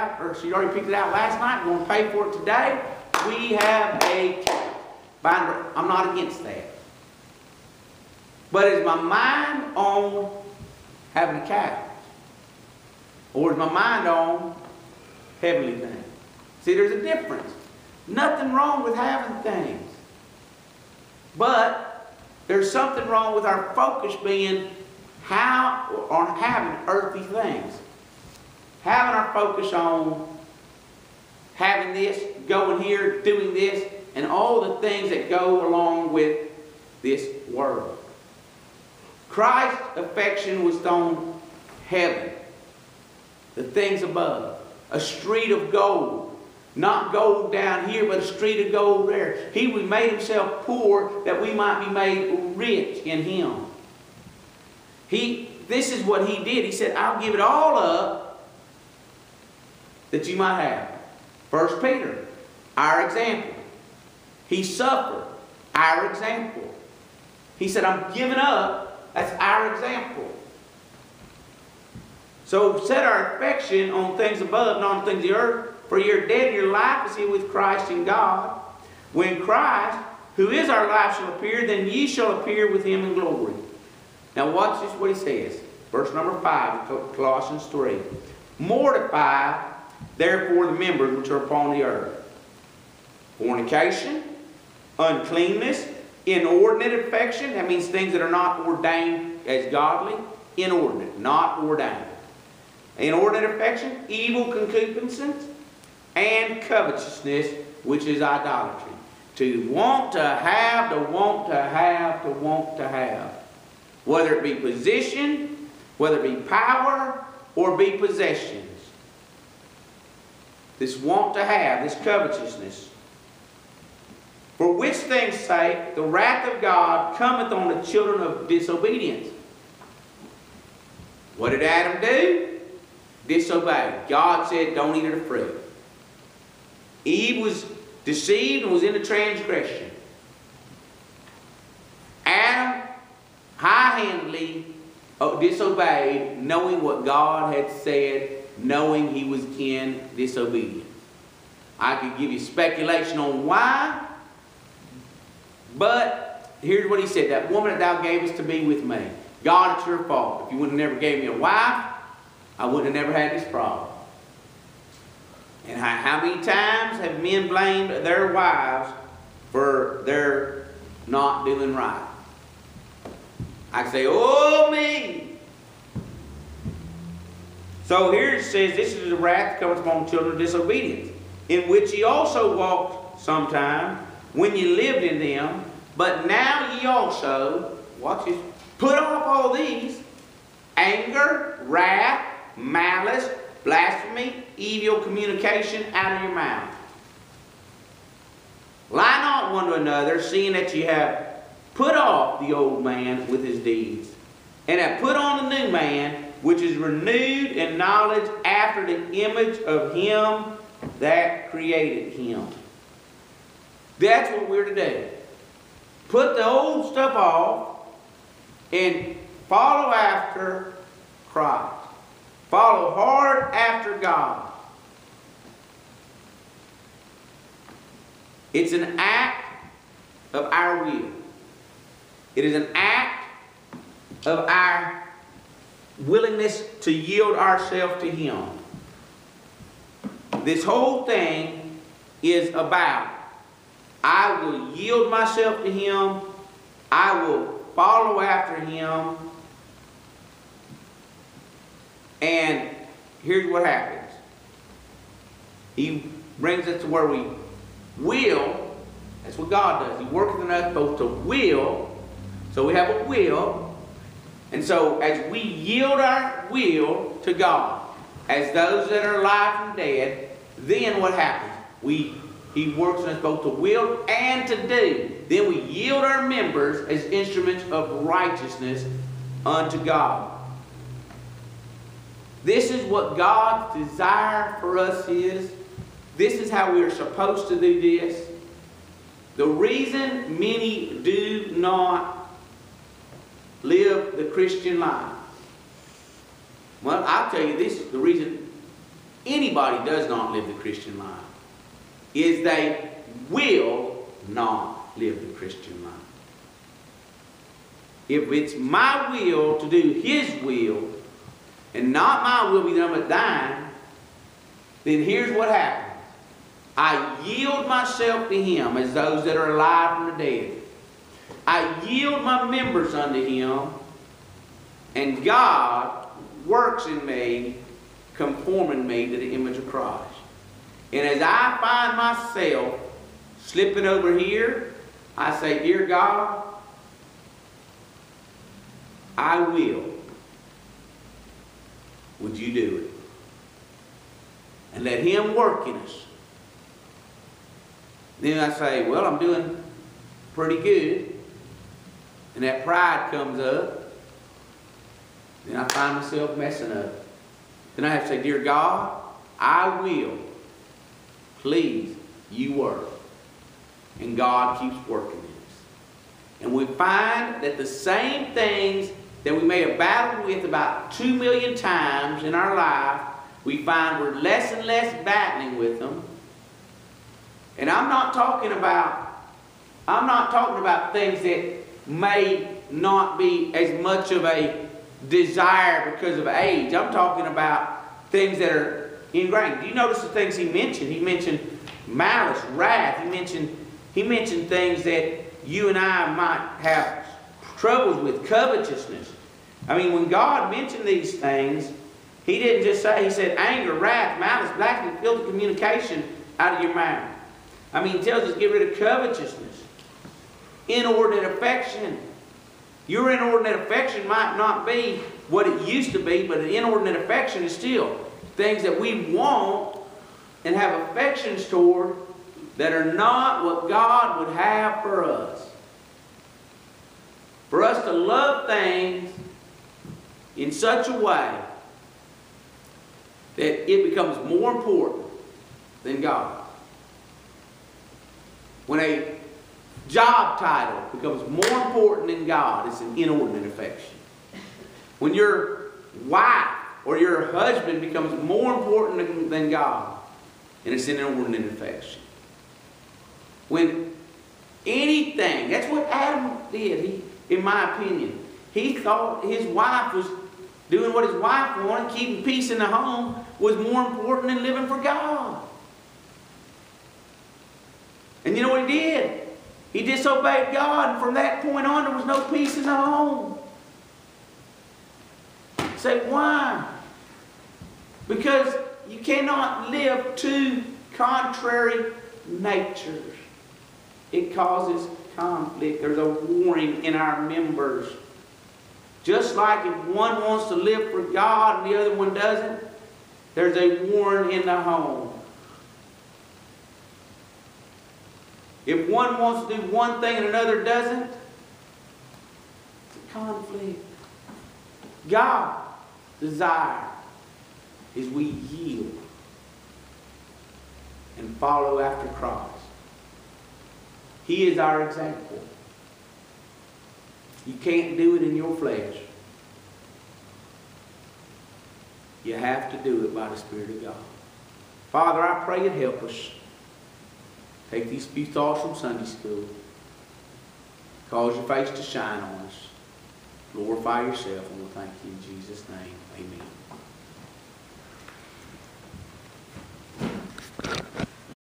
or she already picked it out last night. We're going to pay for it today. We have a cat. I'm not against that. But is my mind on having a cat? Or is my mind on heavenly things? See, there's a difference. Nothing wrong with having things. But there's something wrong with our focus being on having earthly things. Having our focus on having this, going here, doing this, and all the things that go along with this world. Christ's affection was on heaven, the things above, a street of gold. Not gold down here, but a street of gold there. He made himself poor that we might be made rich in him. This is what he did. He said, I'll give it all up that you might have. 1 Peter, our example. He suffered, our example. He said, I'm giving up, that's our example. So set our affection on things above, not on things of the earth. For you're dead and your life is hid with Christ in God. When Christ, who is our life, shall appear, then ye shall appear with him in glory. Now watch this, what he says. Verse number 5 of Colossians 3. Mortify therefore the members which are upon the earth. Fornication, uncleanness, inordinate affection. That means things that are not ordained as godly. Inordinate, not ordained. Inordinate affection, evil concupiscence, and covetousness, which is idolatry. To want to have, to want to have, to want to have. Whether it be position, whether it be power, or be possessions. This want to have, this covetousness. For which things' sake the wrath of God cometh on the children of disobedience. What did Adam do? Disobeyed. God said, don't eat of the fruit. Eve was deceived and was in a transgression. Adam high-handedly disobeyed, knowing what God had said, knowing he was in disobedience. I could give you speculation on why, but here's what he said. That woman that thou gavest to be with me. God, it's your fault. If you would have never gave me a wife, I would have never had this problem. And how many times have men blamed their wives for their not doing right? I can say, oh me! So here it says, this is the wrath that comes upon children of disobedience, in which ye also walked sometime, when ye lived in them, but now ye also, watch this, put off all these, anger, wrath, malice, blasphemy, evil communication out of your mouth. Lie not one to another, seeing that ye have put off the old man with his deeds, and have put on the new man, which is renewed in knowledge after the image of him that created him. That's what we're to do. Put the old stuff off and follow after Christ. Follow hard after God. It's an act of our will. It is an act of our willingness to yield ourselves to him. This whole thing is about, I will yield myself to him. I will follow after him. And here's what happens. He brings us to where we will. That's what God does. He worketh in us both to will. So we have a will. And so as we yield our will to God, as those that are alive and dead, then what happens? He works in us both to will and to do. Then we yield our members as instruments of righteousness unto God. This is what God's desire for us is. This is how we are supposed to do this. The reason many do not live the Christian life. Well, I'll tell you this, the reason anybody does not live the Christian life is they will not live the Christian life. If it's my will to do His will, and not my will be done but thine, then here's what happens. I yield myself to Him as those that are alive from the dead. I yield my members unto Him, and God works in me, conforming me to the image of Christ. And as I find myself slipping over here, I say, Dear God, I will. Would you do it? And let Him work in us. Then I say, well, I'm doing pretty good. And that pride comes up. Then I find myself messing up. Then I have to say, Dear God, I will. Please, you work. And God keeps working in us. And we find that the same things that we may have battled with about 2 million times in our life, we find we're less and less battling with them. And I'm not talking about things that may not be as much of a desire because of age. I'm talking about things that are ingrained. Do you notice the things he mentioned? He mentioned malice, wrath. He mentioned things that you and I might have troubles with, covetousness. I mean, when God mentioned these things, He didn't just say, He said anger, wrath, malice, blasphemy, filthy communication out of your mouth. I mean, He tells us get rid of covetousness. Inordinate affection. Your inordinate affection might not be what it used to be, but an inordinate affection is still things that we want and have affections toward that are not what God would have for us. For us to love things in such a way that it becomes more important than God. When a job title becomes more important than God, it's an inordinate affection. When your wife or your husband becomes more important than God, and it's an inordinate affection. When anything, that's what Adam did, in my opinion. He thought his wife was doing what his wife wanted, keeping peace in the home, was more important than living for God. And you know what he did? He disobeyed God, and from that point on, there was no peace in the home. You say, why? Because you cannot live two contrary natures. It causes conflict. There's a warring in our members. Just like if one wants to live for God and the other one doesn't, there's a warring in the home. If one wants to do one thing and another doesn't, it's a conflict. God's desire is we yield and follow after Christ. He is our example. You can't do it in your flesh. You have to do it by the Spirit of God. Father, I pray you'd help us. Take these few thoughts from Sunday school. Cause your face to shine on us. Glorify yourself, and we'll thank you in Jesus' name. Amen.